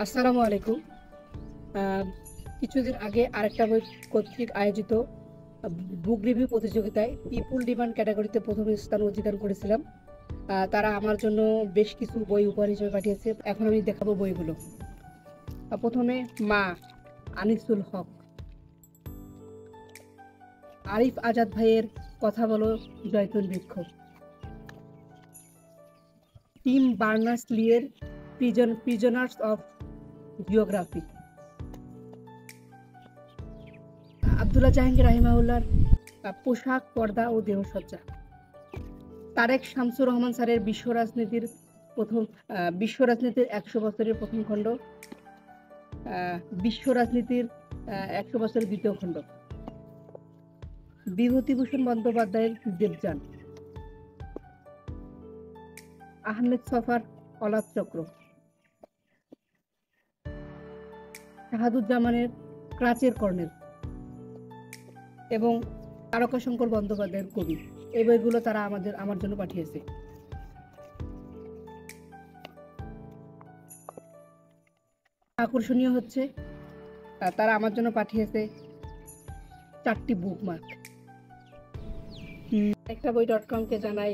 আসসালামু আলাইকুম। কিছুদিন আগে আরেকটা বই কর্তৃক আয়োজিত বুক রিভিউ প্রতিযোগিতায় পিপুল ডিমান্ড ক্যাটাগরিতে প্রথম স্থান অধিকার করেছিলাম। তারা আমার জন্য বেশ কিছু বই উপহার হিসেবে পাঠিয়েছে। এখন আমি দেখাবো বইগুলো। প্রথমে মা, আনিসুল হক। আরিফ আজাদ ভাইয়ের কথা বলো জয়তুন বৃক্ষ। টিম বার্নার্স-লির prisoners of geography. Abdullah Jahangir রাহিমাহুল্লাহর পোশাক, পর্দা ও দেহসজ্জা। তারেক শামসুর রহমান স্যারের বিশ্ব রাজনীতির ১০০ বছরের প্রথম খণ্ড, বিশ্ব রাজনীতির ১০০ বছরের দ্বিতীয় খণ্ড। বিভূতিভূষণ বন্দ্যোপাধ্যায়ের দেবযান। আহমেদ ছফার অলাপ চক্র। শাহাদুজ্জামানের ক্রাচের কর্নেল এবং তারকাশঙ্কর বন্দ্যোপাধ্যায়ের কবি। এই বইগুলো তারা আমার জন্য পাঠিয়েছে। আকর্ষণীয় হচ্ছে তারা আমার জন্য পাঠিয়েছে 4টি বুকমার্ক। একটাবই.com-কে জানাই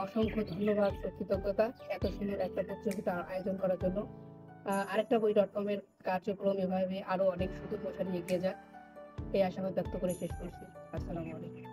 অসংখ্য ধন্যবাদ ও কৃতজ্ঞতা এত সুন্দর একটা প্রতিযোগিতা আয়োজন করার জন্য। আরেকটাবই.com-এর কার্যক্রম এভাবে আরো অনেক সুদূর প্রসারী এগিয়ে যাক, এই আশাবাদ ব্যক্ত করে শেষ করছি। আসসালামু আলাইকুম।